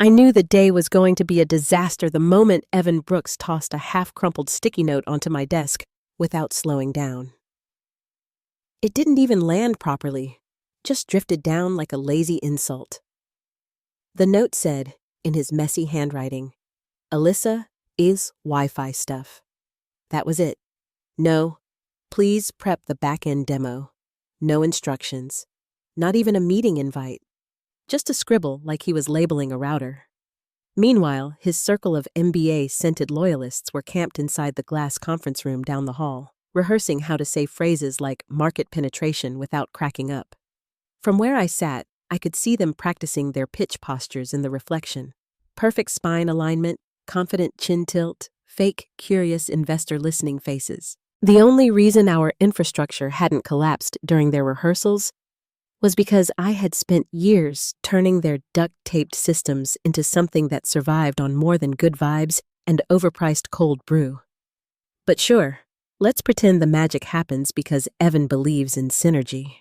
I knew the day was going to be a disaster the moment Evan Brooks tossed a half-crumpled sticky note onto my desk without slowing down. It didn't even land properly, just drifted down like a lazy insult. The note said, in his messy handwriting, "Alyssa is Wi-Fi stuff." That was it. No, please prep the back-end demo. No instructions. Not even a meeting invite. Just a scribble like he was labeling a router. Meanwhile, his circle of MBA-scented loyalists were camped inside the glass conference room down the hall, rehearsing how to say phrases like market penetration without cracking up. From where I sat, I could see them practicing their pitch postures in the reflection. Perfect spine alignment, confident chin tilt, fake, curious investor listening faces. The only reason our infrastructure hadn't collapsed during their rehearsals was because I had spent years turning their duct-taped systems into something that survived on more than good vibes and overpriced cold brew. But sure, let's pretend the magic happens because Evan believes in synergy.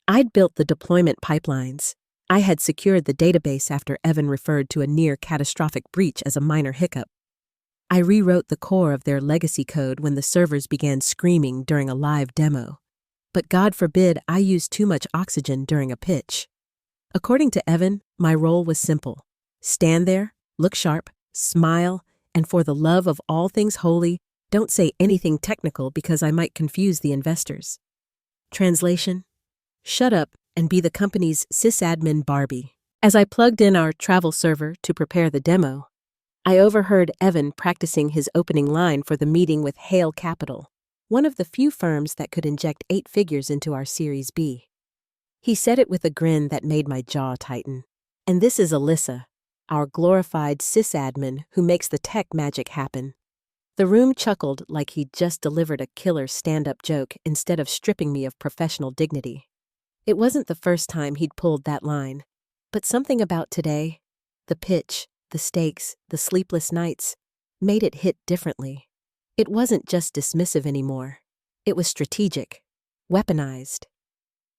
I'd built the deployment pipelines. I had secured the database after Evan referred to a near-catastrophic breach as a minor hiccup. I rewrote the core of their legacy code when the servers began screaming during a live demo. But God forbid I used too much oxygen during a pitch. According to Evan, my role was simple. Stand there, look sharp, smile, and for the love of all things holy, don't say anything technical because I might confuse the investors. Translation: shut up and be the company's Sysadmin Barbie. As I plugged in our travel server to prepare the demo, I overheard Evan practicing his opening line for the meeting with Hale Capital, one of the few firms that could inject 8 figures into our Series B. He said it with a grin that made my jaw tighten. And this is Alyssa, our glorified sysadmin who makes the tech magic happen. The room chuckled like he'd just delivered a killer stand-up joke instead of stripping me of professional dignity. It wasn't the first time he'd pulled that line, but something about today, the pitch, the stakes, the sleepless nights, made it hit differently. It wasn't just dismissive anymore. It was strategic, weaponized.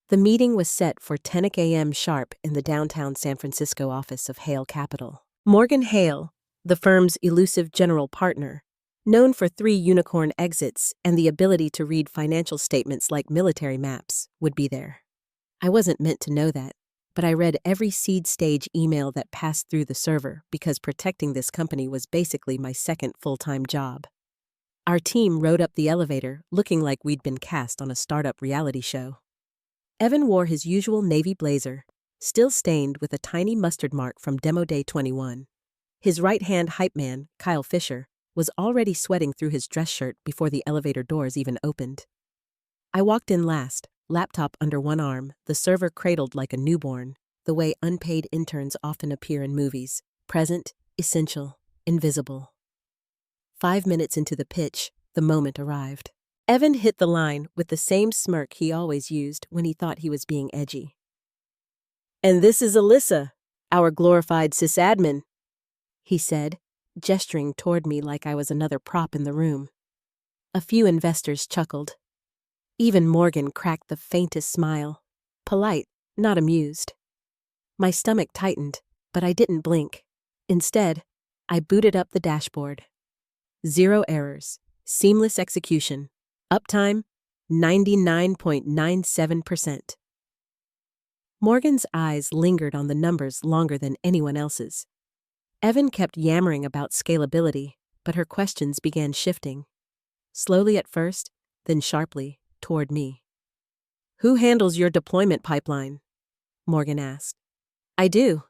The meeting was set for 10 a.m. sharp in the downtown San Francisco office of Hale Capital. Morgan Hale, the firm's elusive general partner, known for 3 unicorn exits and the ability to read financial statements like military maps, would be there. I wasn't meant to know that, but I read every seed stage email that passed through the server because protecting this company was basically my second full-time job. Our team rode up the elevator looking like we'd been cast on a startup reality show. Evan wore his usual navy blazer, still stained with a tiny mustard mark from Demo Day 21. His right-hand hype man, Kyle Fisher, was already sweating through his dress shirt before the elevator doors even opened. I walked in last, laptop under one arm, the server cradled like a newborn, the way unpaid interns often appear in movies, present, essential, invisible. 5 minutes into the pitch, the moment arrived. Evan hit the line with the same smirk he always used when he thought he was being edgy. "And this is Alyssa, our glorified sysadmin," he said, gesturing toward me like I was another prop in the room. A few investors chuckled. Even Morgan cracked the faintest smile, polite, not amused. My stomach tightened, but I didn't blink. Instead, I booted up the dashboard. 0 errors, seamless execution, uptime 99.97%. Morgan's eyes lingered on the numbers longer than anyone else's. Evan kept yammering about scalability, but her questions began shifting. Slowly at first, then sharply, toward me. "Who handles your deployment pipeline?" Morgan asked. "I do,"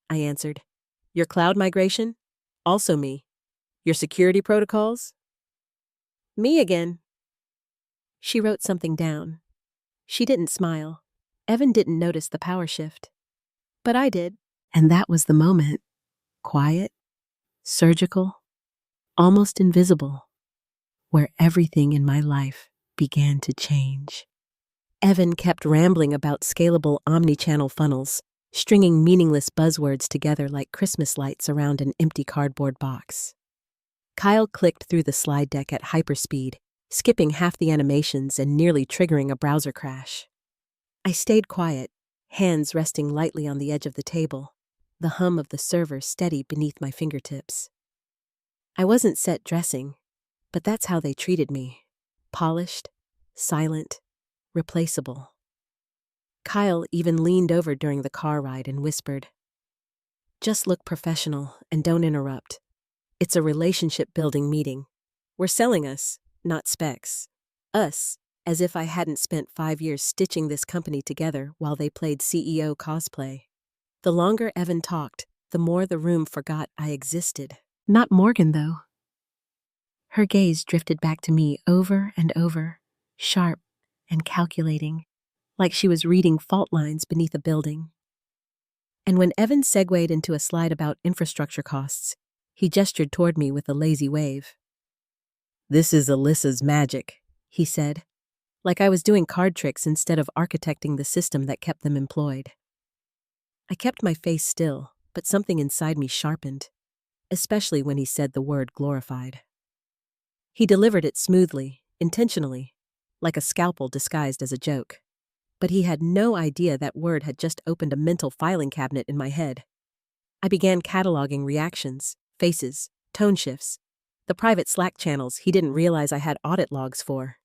I answered. "Your cloud migration?" "Also me." "Your security protocols?" "Me again." She wrote something down. She didn't smile. Evan didn't notice the power shift. But I did. And that was the moment. Quiet, surgical, almost invisible, where everything in my life began to change. Evan kept rambling about scalable omnichannel funnels, stringing meaningless buzzwords together like Christmas lights around an empty cardboard box. Kyle clicked through the slide deck at hyperspeed, skipping half the animations and nearly triggering a browser crash. I stayed quiet, hands resting lightly on the edge of the table. the hum of the server steady beneath my fingertips. I wasn't set dressing, but that's how they treated me. Polished, silent, replaceable. Kyle even leaned over during the car ride and whispered, "Just look professional and don't interrupt. It's a relationship-building meeting. We're selling us, not specs. Us, as if I hadn't spent 5 years stitching this company together while they played CEO cosplay." The longer Evan talked, the more the room forgot I existed. Not Morgan, though. Her gaze drifted back to me over and over, sharp and calculating, like she was reading fault lines beneath a building. And when Evan segued into a slide about infrastructure costs, he gestured toward me with a lazy wave. "This is Alyssa's magic," he said, like I was doing card tricks instead of architecting the system that kept them employed. I kept my face still, but something inside me sharpened, especially when he said the word glorified. He delivered it smoothly, intentionally, like a scalpel disguised as a joke. But he had no idea that word had just opened a mental filing cabinet in my head. I began cataloging reactions, faces, tone shifts, the private Slack channels he didn't realize I had audit logs for,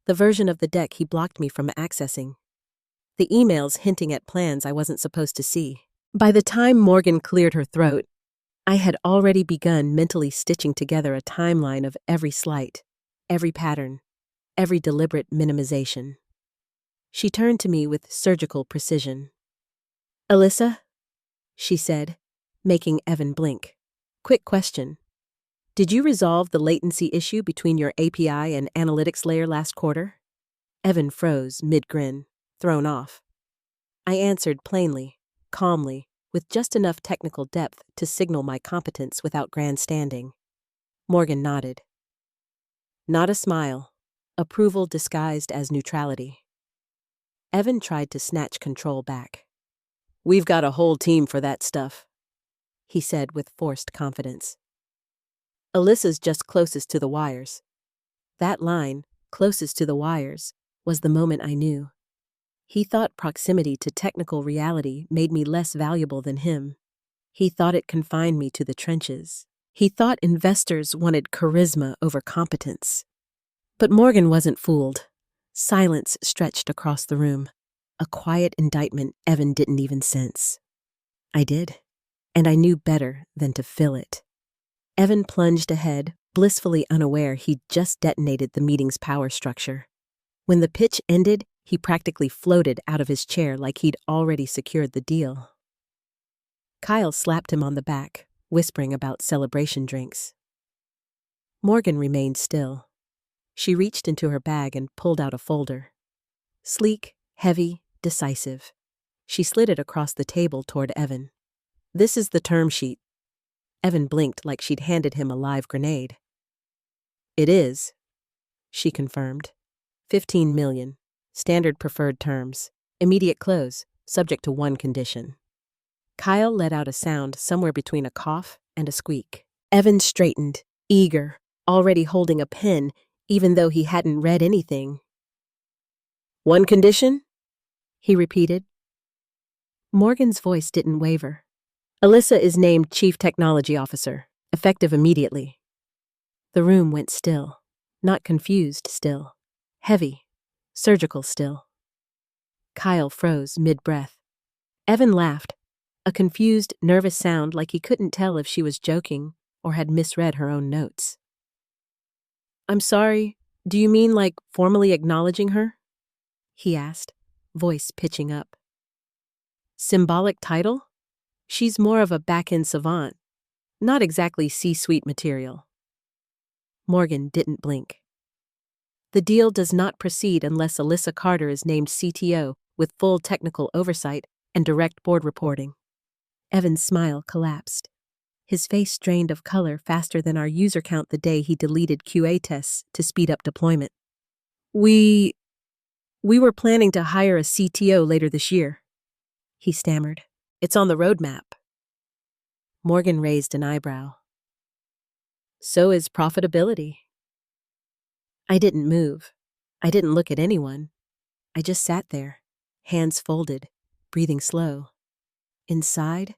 the version of the deck he blocked me from accessing, the emails hinting at plans I wasn't supposed to see. By the time Morgan cleared her throat, I had already begun mentally stitching together a timeline of every slight, every pattern, every deliberate minimization. She turned to me with surgical precision. "Alyssa?" she said, making Evan blink. "Quick question. Did you resolve the latency issue between your API and analytics layer last quarter?" Evan froze mid-grin, thrown off. I answered plainly, calmly, with just enough technical depth to signal my competence without grandstanding. Morgan nodded. Not a smile, approval disguised as neutrality. Evan tried to snatch control back. "We've got a whole team for that stuff," he said with forced confidence. "Alyssa's just closest to the wires." That line, "closest to the wires," was the moment I knew. He thought proximity to technical reality made me less valuable than him. He thought it confined me to the trenches. He thought investors wanted charisma over competence. But Morgan wasn't fooled. Silence stretched across the room, a quiet indictment Evan didn't even sense. I did, and I knew better than to fill it. Evan plunged ahead, blissfully unaware he'd just detonated the meeting's power structure. When the pitch ended, he practically floated out of his chair like he'd already secured the deal. Kyle slapped him on the back, whispering about celebration drinks. Morgan remained still. She reached into her bag and pulled out a folder. Sleek, heavy, decisive. She slid it across the table toward Evan. "This is the term sheet." Evan blinked like she'd handed him a live grenade. "It is," she confirmed. 15 million. Standard preferred terms. Immediate close, subject to one condition. Kyle let out a sound somewhere between a cough and a squeak. Evan straightened, eager, already holding a pen, even though he hadn't read anything. "One condition?" he repeated. Morgan's voice didn't waver. "Alyssa is named Chief Technology Officer, effective immediately." The room went still, not confused still, heavy, surgical still. Kyle froze mid-breath. Evan laughed, a confused, nervous sound like he couldn't tell if she was joking or had misread her own notes. "I'm sorry, do you mean like formally acknowledging her?" he asked, voice pitching up. "Symbolic title? She's more of a back-end savant, not exactly C-suite material." Morgan didn't blink. "The deal does not proceed unless Alyssa Carter is named CTO with full technical oversight and direct board reporting." Evan's smile collapsed. His face drained of color faster than our user count the day he deleted QA tests to speed up deployment. We were planning to hire a CTO later this year," he stammered. "It's on the roadmap." Morgan raised an eyebrow. "So is profitability." I didn't move. I didn't look at anyone. I just sat there, hands folded, breathing slow. Inside,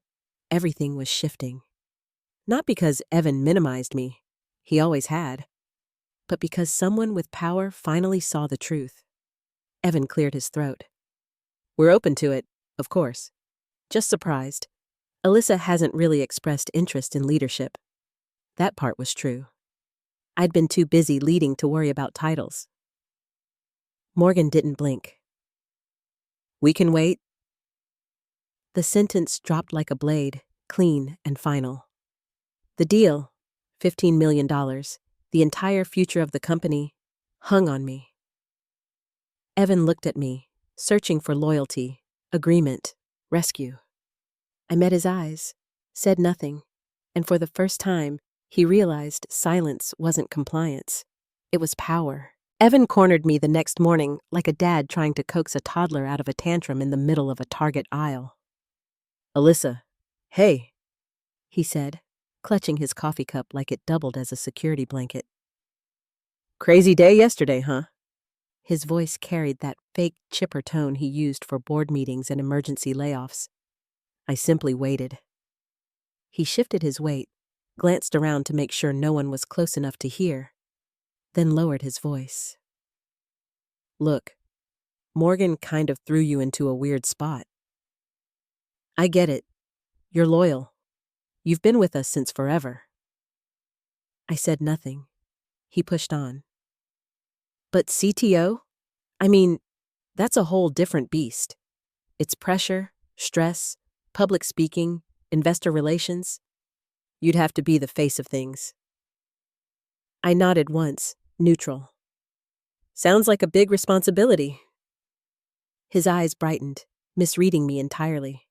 everything was shifting. Not because Evan minimized me, he always had, but because someone with power finally saw the truth. Evan cleared his throat. We're open to it, of course. Just surprised. Alyssa hasn't really expressed interest in leadership. That part was true. I'd been too busy leading to worry about titles. Morgan didn't blink. We can wait. The sentence dropped like a blade, clean and final. The deal, $15 million, the entire future of the company, hung on me. Evan looked at me, searching for loyalty, agreement, rescue. I met his eyes, said nothing, and for the first time, he realized silence wasn't compliance. It was power. Evan cornered me the next morning like a dad trying to coax a toddler out of a tantrum in the middle of a Target aisle. Alyssa, hey, he said, clutching his coffee cup like it doubled as a security blanket. Crazy day yesterday, huh? His voice carried that fake chipper tone he used for board meetings and emergency layoffs. I simply waited. He shifted his weight, glanced around to make sure no one was close enough to hear, then lowered his voice. Look, Morgan kind of threw you into a weird spot. I get it. You're loyal. You've been with us since forever. I said nothing. He pushed on. But CTO? I mean, that's a whole different beast. It's pressure, stress, public speaking, investor relations. You'd have to be the face of things. I nodded once, neutral. Sounds like a big responsibility. His eyes brightened, misreading me entirely.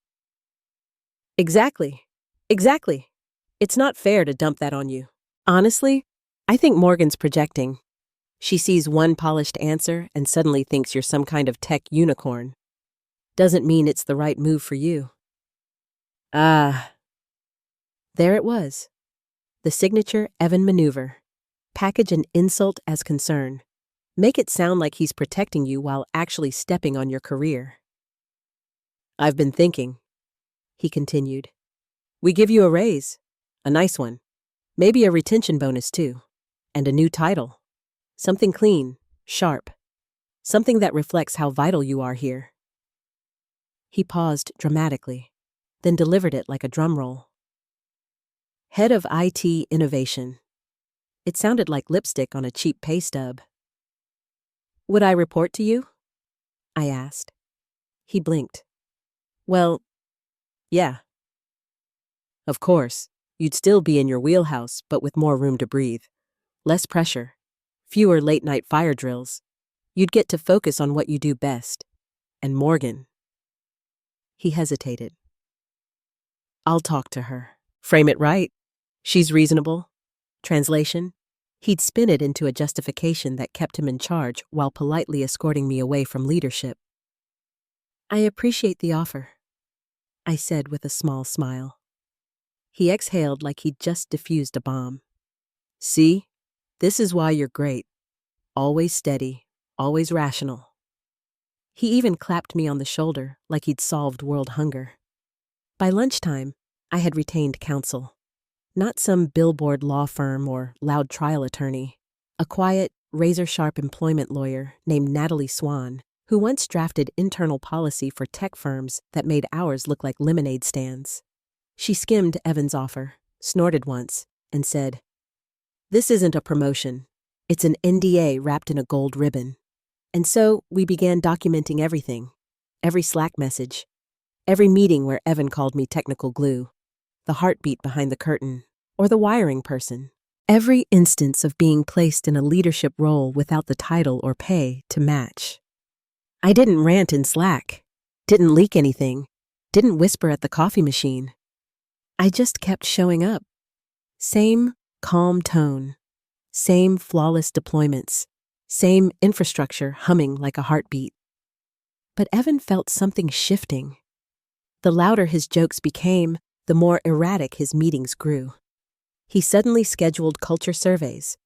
Exactly. It's not fair to dump that on you. Honestly, I think Morgan's projecting. She sees one polished answer and suddenly thinks you're some kind of tech unicorn. Doesn't mean it's the right move for you. There it was. The signature Evan maneuver. Package an insult as concern. Make it sound like he's protecting you while actually stepping on your career. I've been thinking, he continued. We give you a raise. A nice one. Maybe a retention bonus too. And a new title. Something clean, sharp. Something that reflects how vital you are here. He paused dramatically, then delivered it like a drum roll. Head of IT Innovation. It sounded like lipstick on a cheap pay stub. Would I report to you? I asked. He blinked. Well, yeah. Of course, you'd still be in your wheelhouse, but with more room to breathe. Less pressure. Fewer late-night fire drills. You'd get to focus on what you do best. And Morgan. He hesitated. I'll talk to her. Frame it right. She's reasonable. Translation: he'd spin it into a justification that kept him in charge while politely escorting me away from leadership. I appreciate the offer, I said with a small smile. He exhaled like he'd just diffused a bomb. See? This is why you're great. Always steady, always rational. He even clapped me on the shoulder like he'd solved world hunger. By lunchtime, I had retained counsel. Not some billboard law firm or loud trial attorney. A quiet, razor-sharp employment lawyer named Natalie Swan, who once drafted internal policy for tech firms that made ours look like lemonade stands. She skimmed Evan's offer, snorted once, and said, "This isn't a promotion. It's an NDA wrapped in a gold ribbon." And so we began documenting everything. Every Slack message. Every meeting where Evan called me technical glue. The heartbeat behind the curtain, or the wiring person. Every instance of being placed in a leadership role without the title or pay to match. I didn't rant in Slack, didn't leak anything, didn't whisper at the coffee machine. I just kept showing up. Same calm tone, same flawless deployments, same infrastructure humming like a heartbeat. But Evan felt something shifting. The louder his jokes became, the more erratic his meetings grew. He suddenly scheduled culture surveys,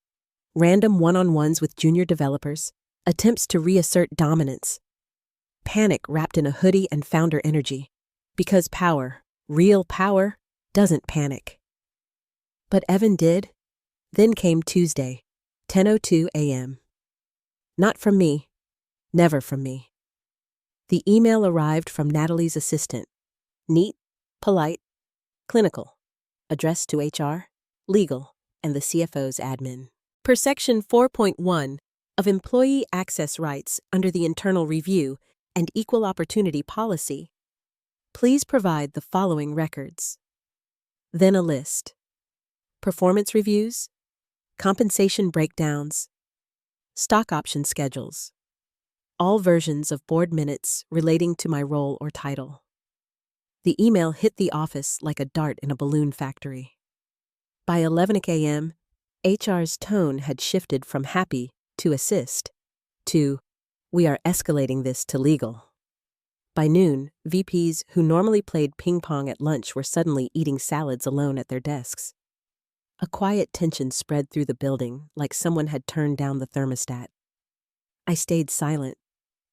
random one-on-ones with junior developers, attempts to reassert dominance. Panic wrapped in a hoodie and founder energy. Because power, real power, doesn't panic. But Evan did. Then came Tuesday, 10:02 a.m. Not from me. Never from me. The email arrived from Natalie's assistant. Neat, polite, clinical. Addressed to HR, legal, and the CFO's admin. Per Section 4.1 of Employee Access Rights under the Internal Review and Equal Opportunity Policy, please provide the following records. Then a list. Performance reviews, compensation breakdowns, stock option schedules, all versions of board minutes relating to my role or title. The email hit the office like a dart in a balloon factory. By 11 a.m., HR's tone had shifted from happy to assist to, we are escalating this to legal. By noon, VPs who normally played ping pong at lunch were suddenly eating salads alone at their desks. A quiet tension spread through the building like someone had turned down the thermostat. I stayed silent,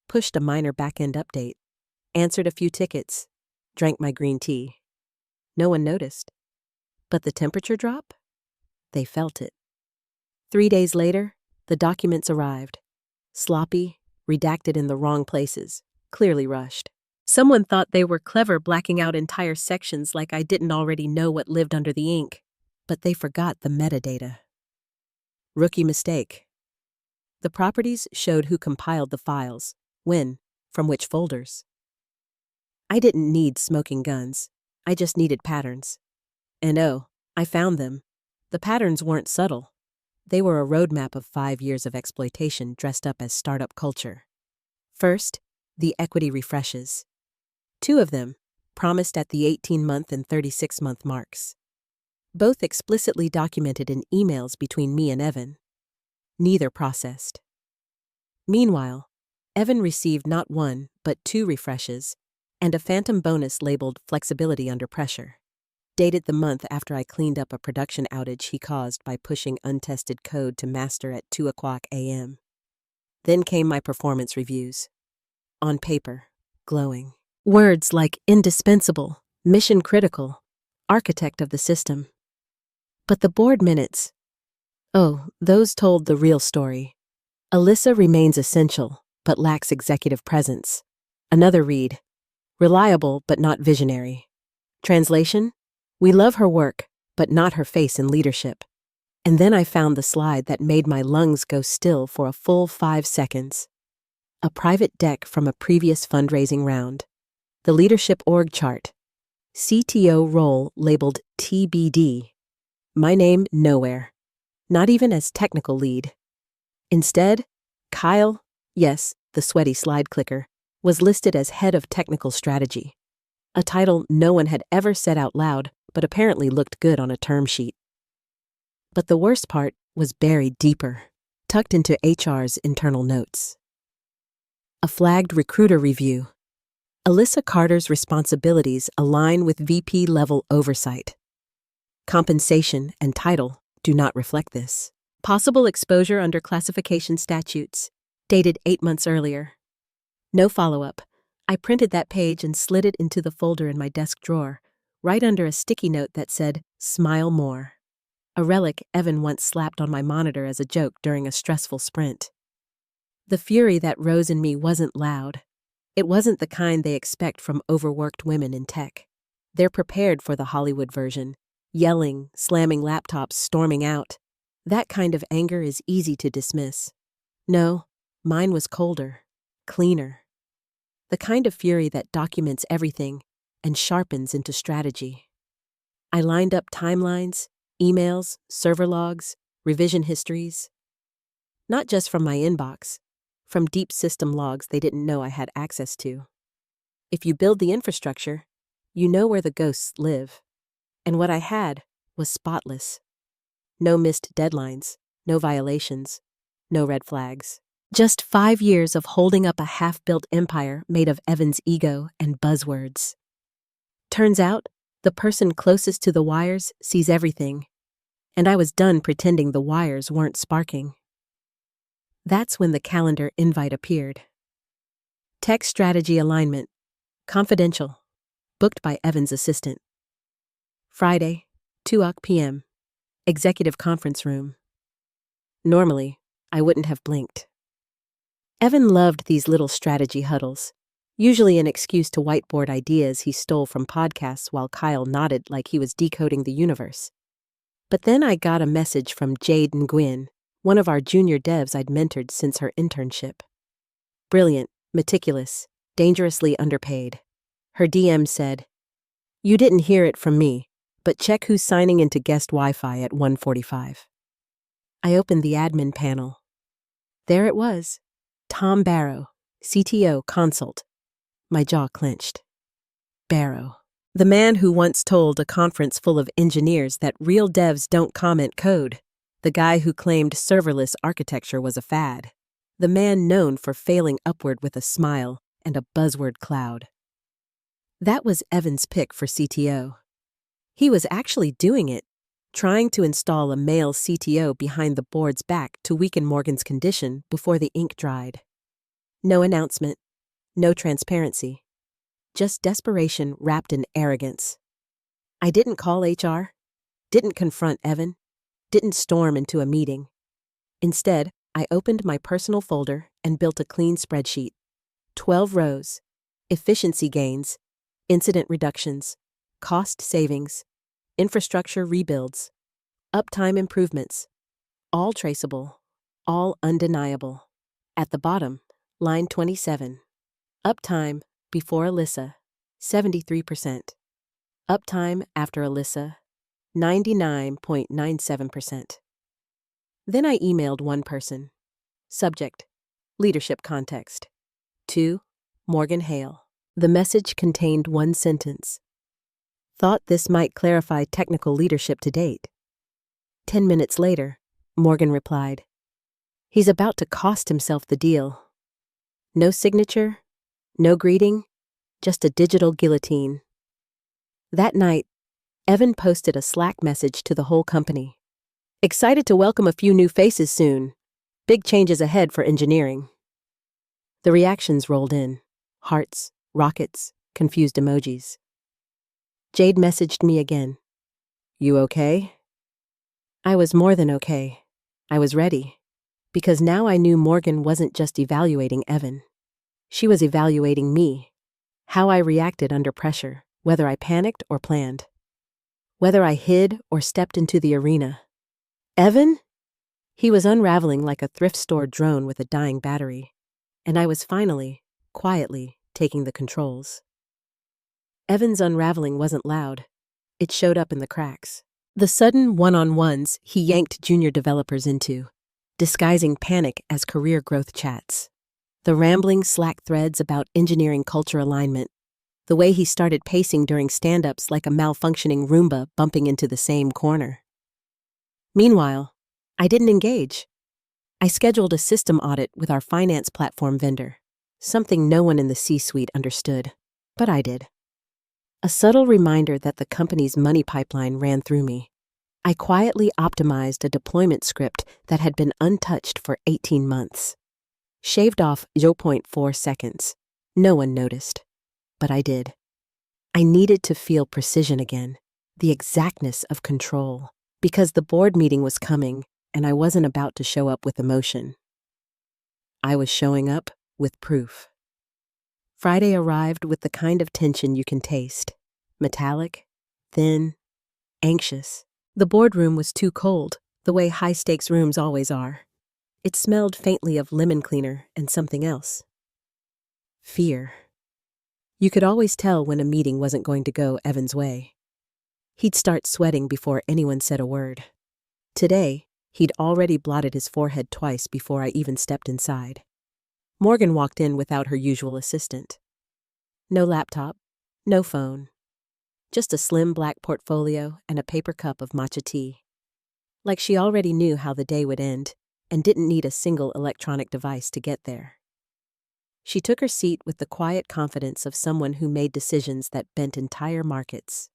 pushed a minor back-end update, answered a few tickets, drank my green tea. No one noticed. But the temperature drop? They felt it. 3 days later, the documents arrived. Sloppy, redacted in the wrong places, clearly rushed. Someone thought they were clever blacking out entire sections like I didn't already know what lived under the ink. But they forgot the metadata. Rookie mistake. The properties showed who compiled the files, when, from which folders. I didn't need smoking guns. I just needed patterns. And oh, I found them. The patterns weren't subtle. They were a roadmap of 5 years of exploitation dressed up as startup culture. First, the equity refreshes. 2 of them, promised at the 18-month and 36-month marks. Both explicitly documented in emails between me and Evan. Neither processed. Meanwhile, Evan received not 1, but 2 refreshes, and a phantom bonus labeled flexibility under pressure, dated the month after I cleaned up a production outage he caused by pushing untested code to master at 2:00 a.m. Then came my performance reviews. On paper, glowing. Words like indispensable, mission critical, architect of the system. But the board minutes, oh, those told the real story. Alyssa remains essential, but lacks executive presence. Another read, reliable but not visionary. Translation, we love her work, but not her face in leadership. And then I found the slide that made my lungs go still for a full 5 seconds. A private deck from a previous fundraising round. The leadership org chart. CTO role labeled TBD. My name nowhere. Not even as technical lead. Instead, Kyle, yes, the sweaty slide clicker, was listed as head of technical strategy. A title no one had ever said out loud, but apparently looked good on a term sheet. But the worst part was buried deeper, tucked into HR's internal notes. A flagged recruiter review. Alyssa Carter's responsibilities align with VP-level oversight. Compensation and title do not reflect this. Possible exposure under classification statutes, dated 8 months earlier. No follow-up. I printed that page and slid it into the folder in my desk drawer, right under a sticky note that said, "Smile more." A relic Evan once slapped on my monitor as a joke during a stressful sprint. The fury that rose in me wasn't loud. It wasn't the kind they expect from overworked women in tech. They're prepared for the Hollywood version, yelling, slamming laptops, storming out. That kind of anger is easy to dismiss. No, mine was colder, cleaner. The kind of fury that documents everything and sharpens into strategy. I lined up timelines, emails, server logs, revision histories. Not just from my inbox, from deep system logs they didn't know I had access to. If you build the infrastructure, you know where the ghosts live. And what I had was spotless. No missed deadlines, no violations, no red flags. Just 5 years of holding up a half-built empire made of Evan's ego and buzzwords. Turns out, the person closest to the wires sees everything, and I was done pretending the wires weren't sparking. That's when the calendar invite appeared. Tech strategy alignment, confidential, booked by Evan's assistant. Friday, 2 p.m. Executive conference room. Normally, I wouldn't have blinked. Evan loved these little strategy huddles, usually an excuse to whiteboard ideas he stole from podcasts while Kyle nodded like he was decoding the universe. But then I got a message from Jade Nguyen, one of our junior devs I'd mentored since her internship. Brilliant, meticulous, dangerously underpaid. Her DM said, "You didn't hear it from me, but check who's signing into guest Wi-Fi at 1:45. I opened the admin panel. There it was. Tom Barrow, CTO consult. My jaw clenched. Barrow. The man who once told a conference full of engineers that real devs don't comment code. The guy who claimed serverless architecture was a fad. The man known for failing upward with a smile and a buzzword cloud. That was Evan's pick for CTO. He was actually doing it, trying to install a male CTO behind the board's back to weaken Morgan's condition before the ink dried. No announcement, no transparency. Just desperation wrapped in arrogance. I didn't call HR, didn't confront Evan, didn't storm into a meeting. Instead, I opened my personal folder and built a clean spreadsheet. 12 rows, efficiency gains, incident reductions, cost savings, infrastructure rebuilds, uptime improvements, all traceable, all undeniable. At the bottom, line 27, uptime before Alyssa, 73%. Uptime after Alyssa, 99.97%. Then I emailed one person. Subject, leadership context. To Morgan Hale. The message contained one sentence. Thought this might clarify technical leadership to date. 10 minutes later, Morgan replied, "He's about to cost himself the deal." No signature, no greeting, just a digital guillotine. That night, Evan posted a Slack message to the whole company. Excited to welcome a few new faces soon. Big changes ahead for engineering. The reactions rolled in. Hearts, rockets, confused emojis. Jade messaged me again. "You okay?" I was more than okay. I was ready. Because now I knew Morgan wasn't just evaluating Evan. She was evaluating me. How I reacted under pressure, whether I panicked or planned. Whether I hid or stepped into the arena. Evan? He was unraveling like a thrift store drone with a dying battery. And I was finally, quietly, taking the controls. Evan's unraveling wasn't loud. It showed up in the cracks. The sudden one-on-ones he yanked junior developers into, disguising panic as career growth chats. The rambling Slack threads about engineering culture alignment. The way he started pacing during stand-ups like a malfunctioning Roomba bumping into the same corner. Meanwhile, I didn't engage. I scheduled a system audit with our finance platform vendor, something no one in the C-suite understood, but I did. A subtle reminder that the company's money pipeline ran through me. I quietly optimized a deployment script that had been untouched for 18 months. Shaved off 0.4 seconds. No one noticed, but I did. I needed to feel precision again, the exactness of control, because the board meeting was coming and I wasn't about to show up with emotion. I was showing up with proof. Friday arrived with the kind of tension you can taste. Metallic, thin, anxious. The boardroom was too cold, the way high-stakes rooms always are. It smelled faintly of lemon cleaner and something else. Fear. You could always tell when a meeting wasn't going to go Evan's way. He'd start sweating before anyone said a word. Today, he'd already blotted his forehead twice before I even stepped inside. Morgan walked in without her usual assistant. No laptop, no phone. Just a slim black portfolio and a paper cup of matcha tea. Like she already knew how the day would end and didn't need a single electronic device to get there. She took her seat with the quiet confidence of someone who made decisions that bent entire markets.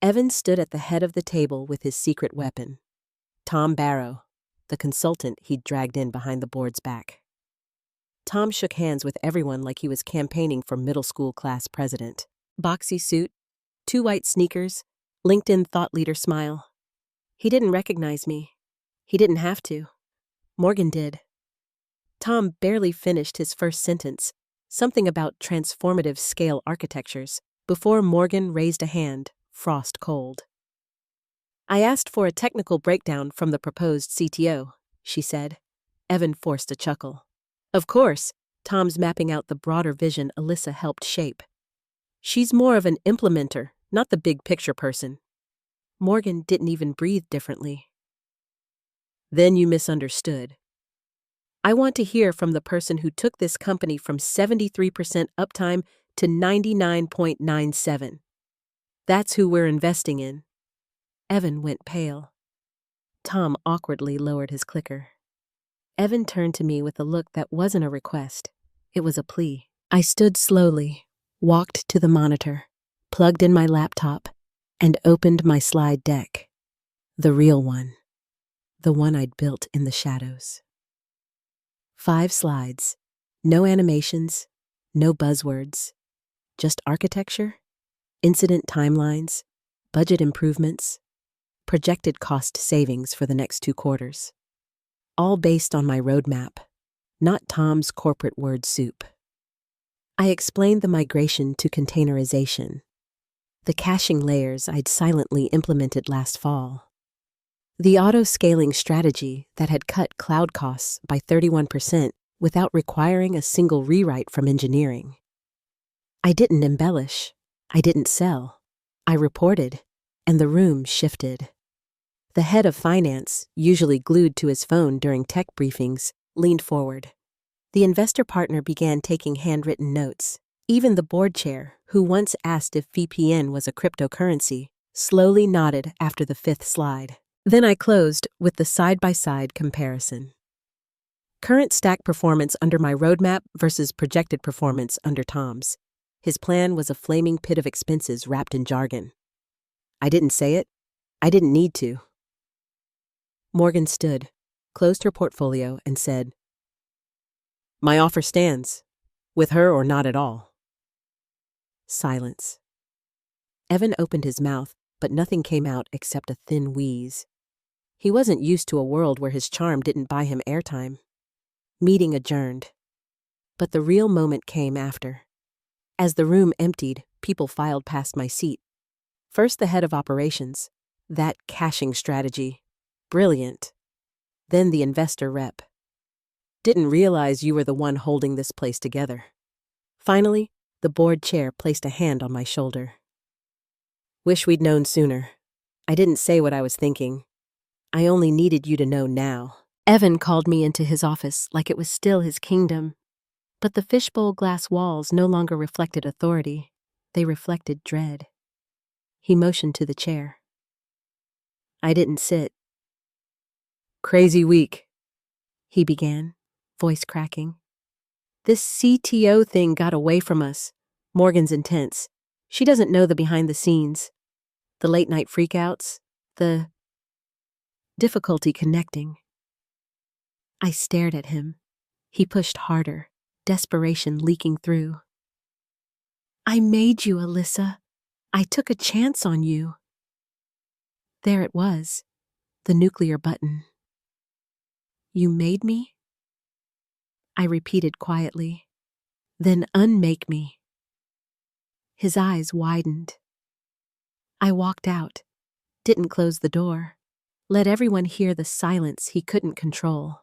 Evan stood at the head of the table with his secret weapon. Tom Barrow, the consultant he'd dragged in behind the board's back. Tom shook hands with everyone like he was campaigning for middle school class president. Boxy suit, 2 white sneakers, LinkedIn thought leader smile. He didn't recognize me. He didn't have to. Morgan did. Tom barely finished his first sentence, something about transformative scale architectures, before Morgan raised a hand, frost cold. I asked for a technical breakdown from the proposed CTO, she said. Evan forced a chuckle. Of course, Tom's mapping out the broader vision Alyssa helped shape. She's more of an implementer, not the big picture person. Morgan didn't even breathe differently. Then you misunderstood. I want to hear from the person who took this company from 73% uptime to 99.97. That's who we're investing in. Evan went pale. Tom awkwardly lowered his clicker. Evan turned to me with a look that wasn't a request. It was a plea. I stood slowly, walked to the monitor, plugged in my laptop, and opened my slide deck. The real one. The one I'd built in the shadows. 5 slides. No animations, no buzzwords. Just architecture, incident timelines, budget improvements, projected cost savings for the next 2 quarters. All based on my roadmap, not Tom's corporate word soup. I explained the migration to containerization, the caching layers I'd silently implemented last fall, the auto-scaling strategy that had cut cloud costs by 31% without requiring a single rewrite from engineering. I didn't embellish. I didn't sell. I reported, and the room shifted. The head of finance, usually glued to his phone during tech briefings, leaned forward. The investor partner began taking handwritten notes. Even the board chair, who once asked if VPN was a cryptocurrency, slowly nodded after the 5th slide. Then I closed with the side-by-side comparison. Current stack performance under my roadmap versus projected performance under Tom's. His plan was a flaming pit of expenses wrapped in jargon. I didn't say it. I didn't need to. Morgan stood, closed her portfolio, and said, "My offer stands, with her or not at all." Silence. Evan opened his mouth, but nothing came out except a thin wheeze. He wasn't used to a world where his charm didn't buy him airtime. Meeting adjourned. But the real moment came after. As the room emptied, people filed past my seat. First the head of operations. That caching strategy. Brilliant. Then the investor rep. Didn't realize you were the one holding this place together. Finally, the board chair placed a hand on my shoulder. Wish we'd known sooner. I didn't say what I was thinking. I only needed you to know now. Evan called me into his office like it was still his kingdom. But the fishbowl glass walls no longer reflected authority. They reflected dread. He motioned to the chair. I didn't sit. Crazy week, he began, voice cracking. This CTO thing got away from us. Morgan's intense. She doesn't know the behind the scenes. The late night freakouts. The difficulty connecting. I stared at him. He pushed harder, desperation leaking through. I made you, Alyssa. I took a chance on you. There it was, the nuclear button. You made me? I repeated quietly. Then unmake me. His eyes widened. I walked out, didn't close the door, let everyone hear the silence he couldn't control.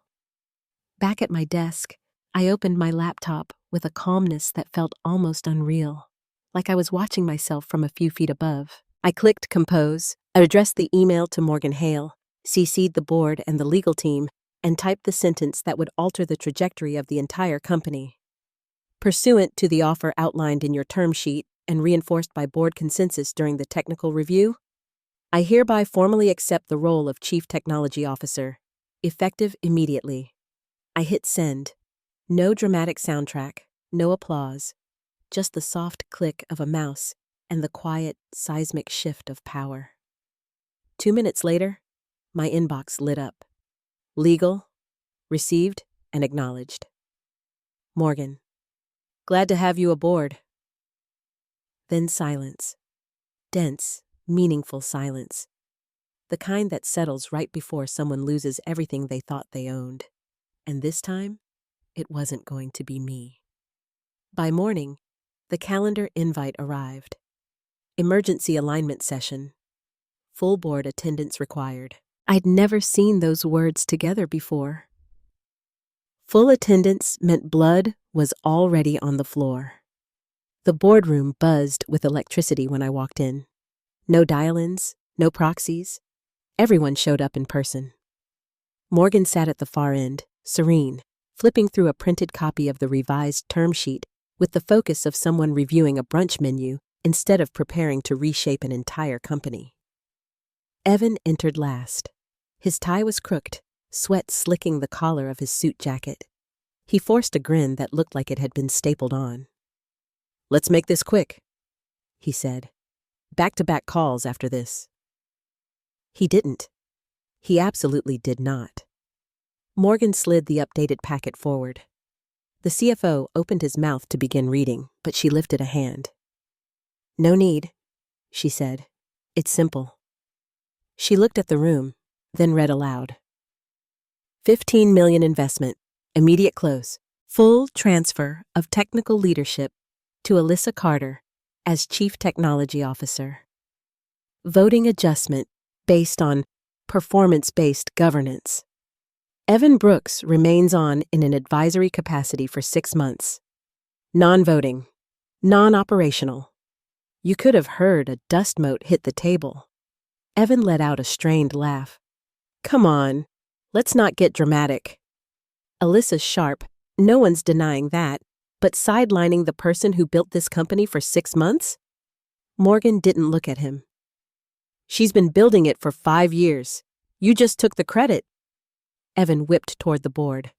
Back at my desk, I opened my laptop with a calmness that felt almost unreal, like I was watching myself from a few feet above. I clicked compose, addressed the email to Morgan Hale, CC'd the board and the legal team, and typed the sentence that would alter the trajectory of the entire company. Pursuant to the offer outlined in your term sheet and reinforced by board consensus during the technical review, I hereby formally accept the role of Chief Technology Officer, effective immediately. I hit send. No dramatic soundtrack, no applause, just the soft click of a mouse and the quiet, seismic shift of power. 2 minutes later, my inbox lit up. Legal, received, and acknowledged. Morgan, glad to have you aboard. Then silence. Dense, meaningful silence, the kind that settles right before someone loses everything they thought they owned. And this time, it wasn't going to be me. By morning, the calendar invite arrived. Emergency alignment session. Full board attendance required. I'd never seen those words together before. Full attendance meant blood was already on the floor. The boardroom buzzed with electricity when I walked in. No dial-ins, no proxies. Everyone showed up in person. Morgan sat at the far end, serene, flipping through a printed copy of the revised term sheet with the focus of someone reviewing a brunch menu instead of preparing to reshape an entire company. Evan entered last. His tie was crooked, sweat slicking the collar of his suit jacket. He forced a grin that looked like it had been stapled on. "Let's make this quick," he said. "Back-to-back calls after this." He didn't. He absolutely did not. Morgan slid the updated packet forward. The CFO opened his mouth to begin reading, but she lifted a hand. "No need," she said. "It's simple." She looked at the room, then read aloud. $15 million investment, immediate close, full transfer of technical leadership to Alyssa Carter as Chief Technology Officer. Voting adjustment based on performance-based governance. Evan Brooks remains on in an advisory capacity for 6 months. Non-voting, non-operational. You could have heard a dust mote hit the table. Evan let out a strained laugh. "Come on, let's not get dramatic." Alyssa's sharp, no one's denying that, but sidelining the person who built this company for 6 months? Morgan didn't look at him. "She's been building it for 5 years. You just took the credit." Evan whipped toward the board.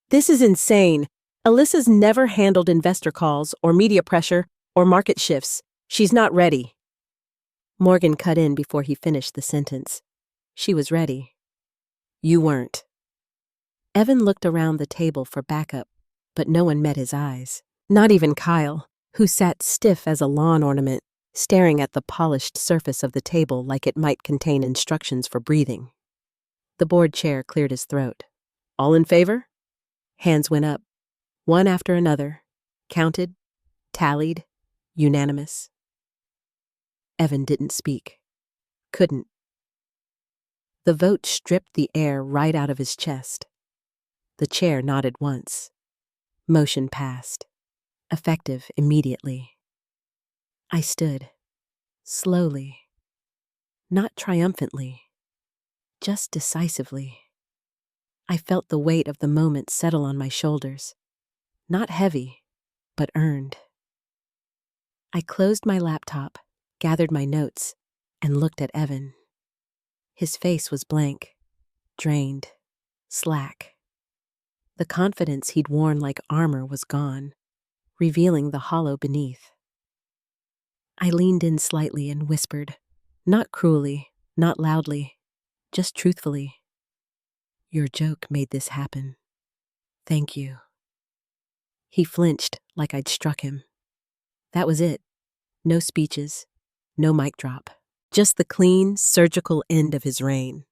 "This is insane. Alyssa's never handled investor calls or media pressure or market shifts. She's not ready." Morgan cut in before he finished the sentence. She was ready. You weren't. Evan looked around the table for backup, but no one met his eyes. Not even Kyle, who sat stiff as a lawn ornament, staring at the polished surface of the table like it might contain instructions for breathing. The board chair cleared his throat. "All in favor?" Hands went up, one after another, counted, tallied, unanimous. Evan didn't speak. Couldn't. The vote stripped the air right out of his chest. The chair nodded once. Motion passed. Effective immediately. I stood. Slowly. Not triumphantly. Just decisively. I felt the weight of the moment settle on my shoulders. Not heavy, but earned. I closed my laptop, gathered my notes, and looked at Evan. His face was blank, drained, slack. The confidence he'd worn like armor was gone, revealing the hollow beneath. I leaned in slightly and whispered, not cruelly, not loudly, just truthfully. "Your joke made this happen. Thank you." He flinched like I'd struck him. That was it. No speeches, no mic drop. Just the clean, surgical end of his reign.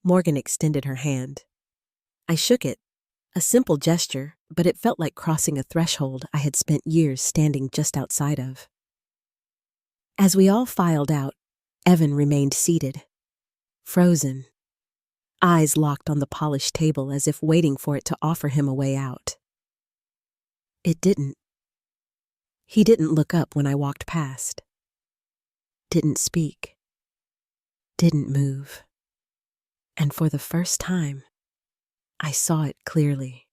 Morgan extended her hand. I shook it. A simple gesture, but it felt like crossing a threshold I had spent years standing just outside of. As we all filed out, Evan remained seated. Frozen. Eyes locked on the polished table as if waiting for it to offer him a way out. It didn't. He didn't look up when I walked past. Didn't speak. Didn't move. And for the first time, I saw it clearly.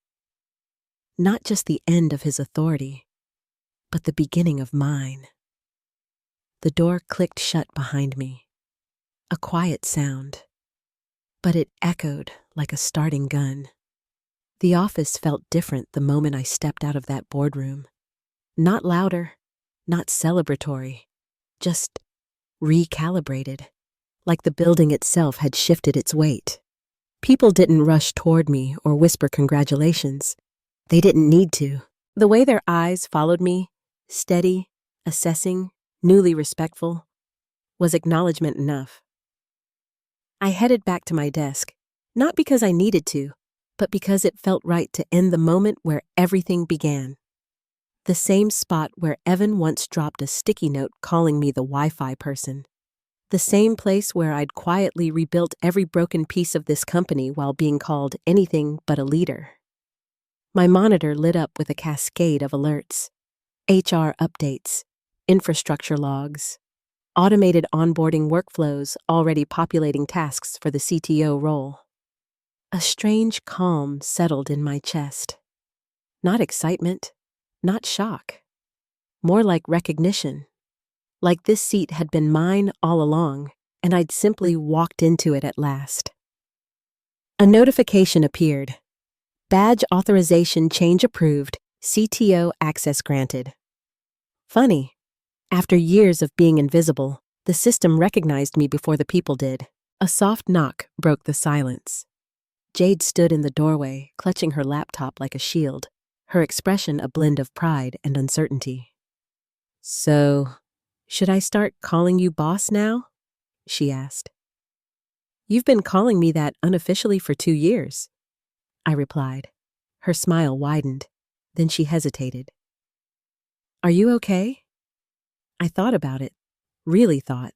Not just the end of his authority, but the beginning of mine. The door clicked shut behind me. A quiet sound, but it echoed like a starting gun. The office felt different the moment I stepped out of that boardroom. Not louder, not celebratory, just recalibrated, like the building itself had shifted its weight. People didn't rush toward me or whisper congratulations. They didn't need to. The way their eyes followed me, steady, assessing, newly respectful, Was acknowledgement enough? I headed back to my desk, not because I needed to, but because it felt right to end the moment where everything began. The same spot where Evan once dropped a sticky note calling me the Wi-Fi person. The same place where I'd quietly rebuilt every broken piece of this company while being called anything but a leader. My monitor lit up with a cascade of alerts. HR updates, infrastructure logs, automated onboarding workflows already populating tasks for the CTO role. A strange calm settled in my chest. Not excitement, not shock. More like recognition. Like this seat had been mine all along, and I'd simply walked into it at last. A notification appeared. Badge authorization change approved, CTO access granted. Funny. After years of being invisible, the system recognized me before the people did. A soft knock broke the silence. Jade stood in the doorway, clutching her laptop like a shield, her expression a blend of pride and uncertainty. "So, should I start calling you boss now?" she asked. "You've been calling me that unofficially for 2 years," I replied. Her smile widened, then she hesitated. "Are you okay?" I thought about it, really thought.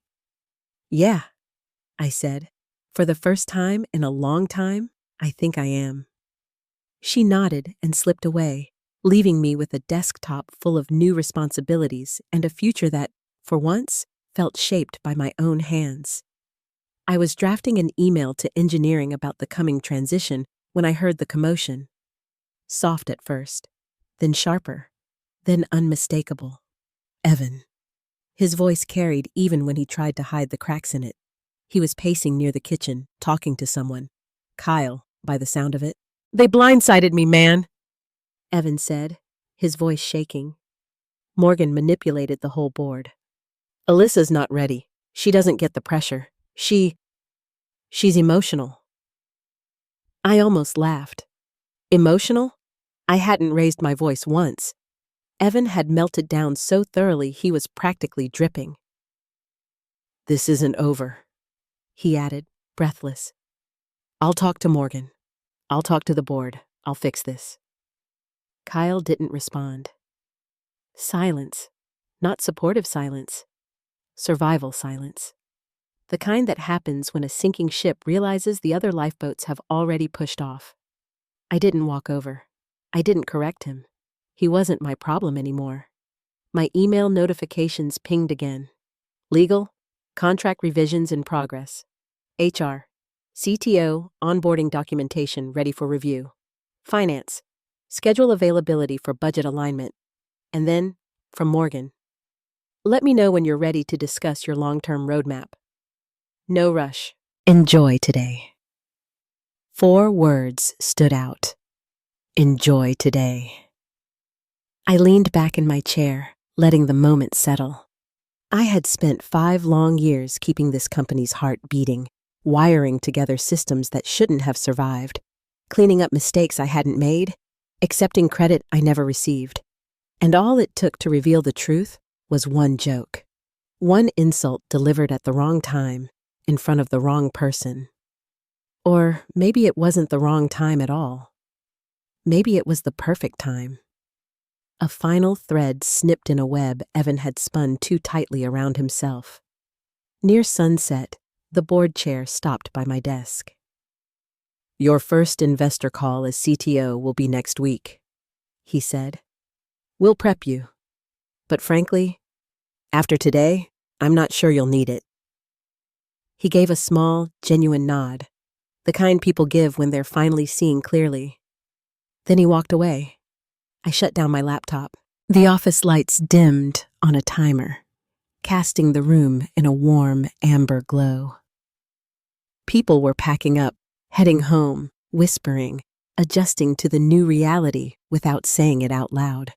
"Yeah," I said. "For the first time in a long time, I think I am." She nodded and slipped away, leaving me with a desktop full of new responsibilities and a future that, for once, felt shaped by my own hands. I was drafting an email to engineering about the coming transition when I heard the commotion. Soft at first, then sharper, then unmistakable. Evan. His voice carried even when he tried to hide the cracks in it. He was pacing near the kitchen, talking to someone. Kyle, by the sound of it. "They blindsided me, man," Evan said, his voice shaking. Morgan manipulated the whole board. "Alyssa's not ready. She doesn't get the pressure. She's emotional." I almost laughed. Emotional? I hadn't raised my voice once. Evan had melted down so thoroughly he was practically dripping. "This isn't over," he added, breathless. "I'll talk to Morgan. I'll talk to the board. I'll fix this." Kyle didn't respond. Silence. Not supportive silence. Survival silence. The kind that happens when a sinking ship realizes the other lifeboats have already pushed off. I didn't walk over. I didn't correct him. He wasn't my problem anymore. My email notifications pinged again. Legal, contract revisions in progress. HR, CTO, onboarding documentation ready for review. Finance, schedule availability for budget alignment. And then, from Morgan, "Let me know when you're ready to discuss your long-term roadmap. No rush. Enjoy today." 4 words stood out. Enjoy today. I leaned back in my chair, letting the moment settle. I had spent 5 long years keeping this company's heart beating, wiring together systems that shouldn't have survived, cleaning up mistakes I hadn't made, accepting credit I never received. And all it took to reveal the truth was one joke. One insult delivered at the wrong time, in front of the wrong person. Or maybe it wasn't the wrong time at all. Maybe it was the perfect time. A final thread snipped in a web Evan had spun too tightly around himself. Near sunset, the board chair stopped by my desk. "Your first investor call as CTO will be next week," he said. "We'll prep you. But frankly, after today, I'm not sure you'll need it." He gave a small, genuine nod, the kind people give when they're finally seeing clearly. Then he walked away. I shut down my laptop. The office lights dimmed on a timer, casting the room in a warm amber glow. People were packing up, heading home, whispering, adjusting to the new reality without saying it out loud.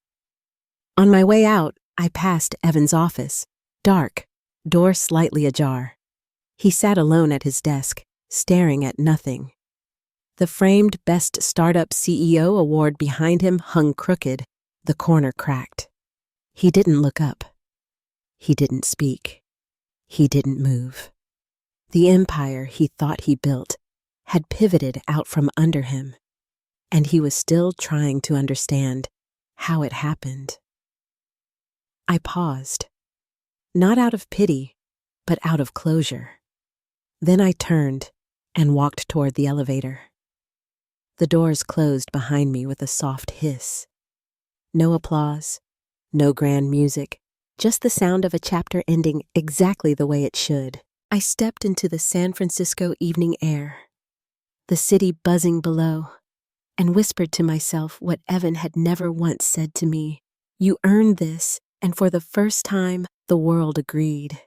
On my way out, I passed Evan's office, dark, door slightly ajar. He sat alone at his desk, staring at nothing. The framed Best Startup CEO award behind him hung crooked, the corner cracked. He didn't look up. He didn't speak. He didn't move. The empire he thought he built had pivoted out from under him, and he was still trying to understand how it happened. I paused, not out of pity, but out of closure. Then I turned and walked toward the elevator. The doors closed behind me with a soft hiss. No applause, no grand music, just the sound of a chapter ending exactly the way it should. I stepped into the San Francisco evening air, the city buzzing below, and whispered to myself what Evan had never once said to me. You earned this, and for the first time, the world agreed.